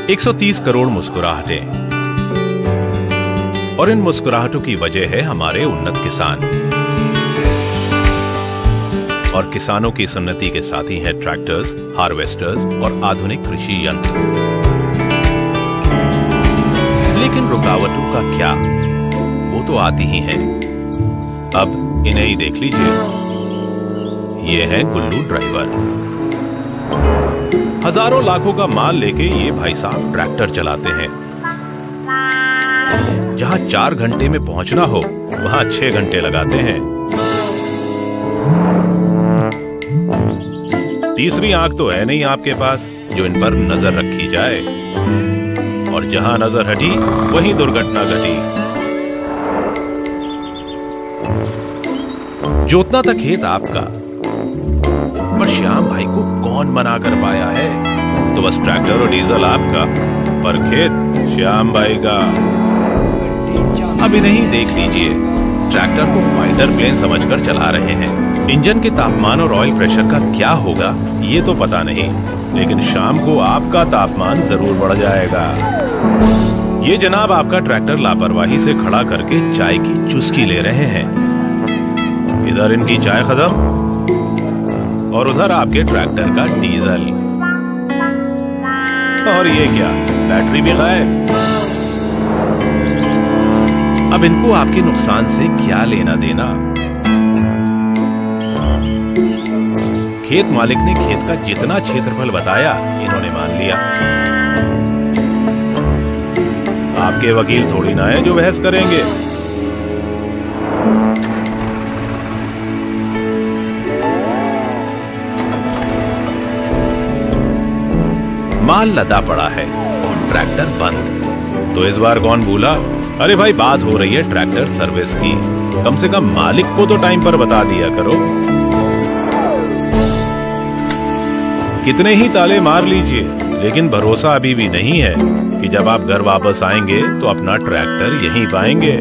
130 करोड़ मुस्कुराहटें, और इन मुस्कुराहटों की वजह है हमारे उन्नत किसान। और किसानों की इस उन्नति के साथी हैं ट्रैक्टर्स, हार्वेस्टर्स और आधुनिक कृषि यंत्र। लेकिन रुकावटों का क्या, वो तो आती ही हैं। अब इन्हें ही देख लीजिए। ये है गुल्लू ड्राइवर। हजारों लाखों का माल लेके ये भाई साहब ट्रैक्टर चलाते हैं। जहां 4 घंटे में पहुंचना हो, वहां 6 घंटे लगाते हैं। तीसरी आंख तो है नहीं आपके पास जो इन पर नजर रखी जाए, और जहां नजर हटी वहीं दुर्घटना घटी। जोतना था खेत आपका, पर श्याम भाई को कौन मना कर पाया है? तो बस ट्रैक्टर और डीजल आपका, पर खेत श्याम भाई का। अब इन्हें देख लीजिए, ट्रैक्टर को फाइटर प्लेन समझकर चला रहे हैं। इंजन के तापमान और ऑयल प्रेशर का क्या होगा ये तो पता नहीं, लेकिन शाम को आपका तापमान जरूर बढ़ जाएगा। ये जनाब आपका ट्रैक्टर लापरवाही से खड़ा करके चाय की चुस्की ले रहे हैं। इधर इनकी चाय खत्म और उधर आपके ट्रैक्टर का डीजल, और ये क्या, बैटरी भी गायब। अब इनको आपके नुकसान से क्या लेना देना? खेत मालिक ने खेत का जितना क्षेत्रफल बताया इन्होंने मान लिया। आपके वकील थोड़ी ना है जो बहस करेंगे। माल लदा पड़ा है और ट्रैक्टर बंद। तो इस बार कौन भूला? अरे भाई, बात हो रही है ट्रैक्टर सर्विस की, कम से कम मालिक को तो टाइम पर बता दिया करो। कितने ही ताले मार लीजिए, लेकिन भरोसा अभी भी नहीं है कि जब आप घर वापस आएंगे तो अपना ट्रैक्टर यहीं पाएंगे।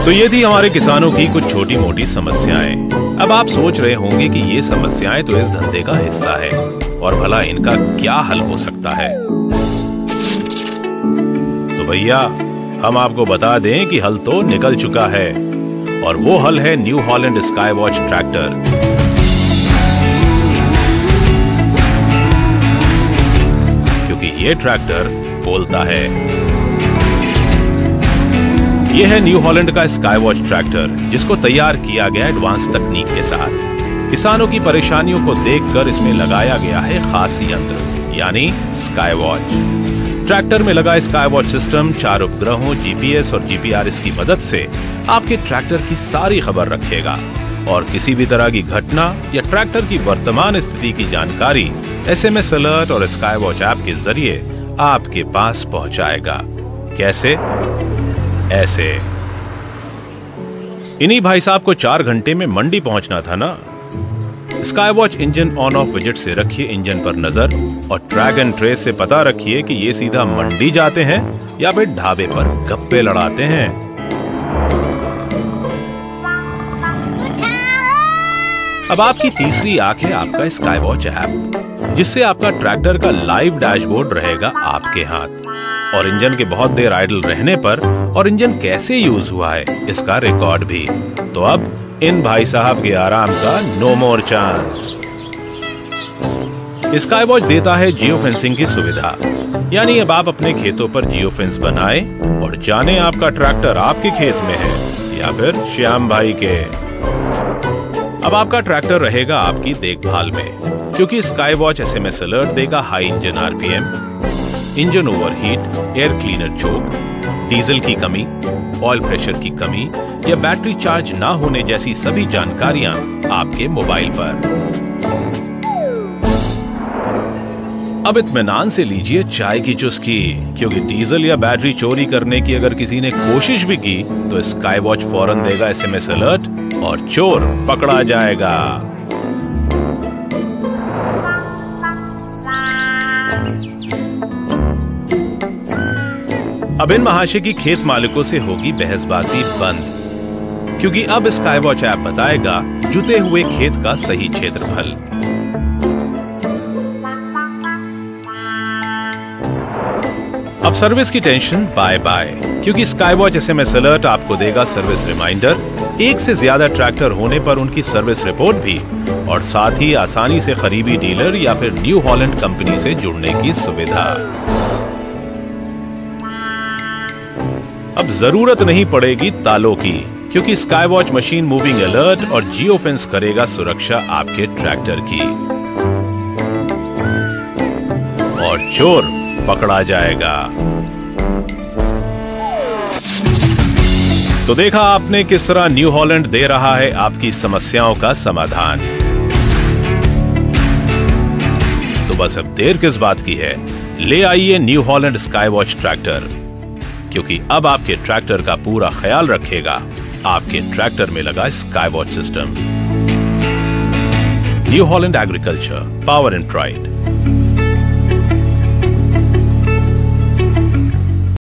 तो ये थी हमारे किसानों की कुछ छोटी मोटी समस्याएं। अब आप सोच रहे होंगे कि ये समस्याएं तो इस धंधे का हिस्सा है, और भला इनका क्या हल हो सकता है। तो भैया, हम आपको बता दें कि हल तो निकल चुका है, और वो हल है न्यू हॉलैंड स्काईवॉच ट्रैक्टर। क्योंकि ये ट्रैक्टर बोलता है। यह है न्यू हॉलैंड का स्काईवॉच ट्रैक्टर, जिसको तैयार किया गया एडवांस तकनीक के साथ। किसानों की परेशानियों को देखकर इसमें लगाया गया है खास यंत्र, यानी स्काईवॉच। ट्रैक्टर में लगा स्काईवॉच सिस्टम 4 उपग्रहों, जीपीएस और जीपीआरएस की मदद से आपके ट्रैक्टर की सारी खबर रखेगा, और किसी भी तरह की घटना या ट्रैक्टर की वर्तमान स्थिति की जानकारी एसएमएस अलर्ट और स्काईवॉच ऐप के जरिए आपके पास पहुंचाएगा। कैसे? ऐसे। इन्हीं भाई साहब को 4 घंटे में मंडी पहुंचना था ना। स्काईवॉच इंजन ऑन ऑफ विजेट से रखिए इंजन पर नजर, और ट्रैक एंड ट्रेस से पता रखिए कि ये सीधा मंडी जाते हैं या फिर ढाबे पर गप्पे लड़ाते हैं। अब आपकी तीसरी आंख है आपका स्काईवॉच ऐप, जिससे आपका ट्रैक्टर का लाइव डैशबोर्ड रहेगा आपके हाथ, और इंजन के बहुत देर आइडल रहने पर और इंजन कैसे यूज हुआ है इसका रिकॉर्ड भी। तो अब इन भाई साहब के आराम का नो मोर चांस। स्काईवॉच देता है जियो फेंसिंग की सुविधा, यानी अब आप अपने खेतों पर जियो फेंस बनाए और जाने आपका ट्रैक्टर आपके खेत में है या फिर श्याम भाई के। अब आपका ट्रैक्टर रहेगा आपकी देखभाल में, क्योंकि स्काईवॉच एसएमएस अलर्ट देगा high engine RPM, engine overheat, air cleaner choke, diesel की कमी, ऑयल प्रेशर की कमी या बैटरी चार्ज ना होने जैसी सभी जानकारियां आपके मोबाइल पर। अब इत्मीनान से लीजिए चाय की चुस्की, क्योंकि डीजल या बैटरी चोरी करने की अगर किसी ने कोशिश भी की तो स्काईवॉच फौरन देगा एसएमएस अलर्ट और चोर पकड़ा जाएगा। अब इन महाशय की खेत मालिकों से होगी बहसबाजी बंद, क्योंकि अब स्काईवॉच ऐप बताएगा जुते हुए खेत का सही क्षेत्रफल। अब सर्विस की टेंशन बाय बाय, क्योंकि स्काईवॉच एसएमएस अलर्ट आपको देगा सर्विस रिमाइंडर, एक से ज्यादा ट्रैक्टर होने पर उनकी सर्विस रिपोर्ट भी, और साथ ही आसानी से करीबी डीलर या फिर न्यू हॉलैंड कंपनी से जुड़ने की सुविधा। अब जरूरत नहीं पड़ेगी तालों की, क्योंकि स्काईवॉच मशीन मूविंग अलर्ट और जियो फेंस करेगा सुरक्षा आपके ट्रैक्टर की, और चोर पकड़ा जाएगा। तो देखा आपने किस तरह न्यू हॉलैंड दे रहा है आपकी समस्याओं का समाधान। तो बस अब देर किस बात की है, ले आइए न्यू हॉलैंड स्काईवॉच ट्रैक्टर, क्योंकि अब आपके ट्रैक्टर का पूरा ख्याल रखेगा आपके ट्रैक्टर में लगा Skywatch system. New Holland agriculture, power and pride.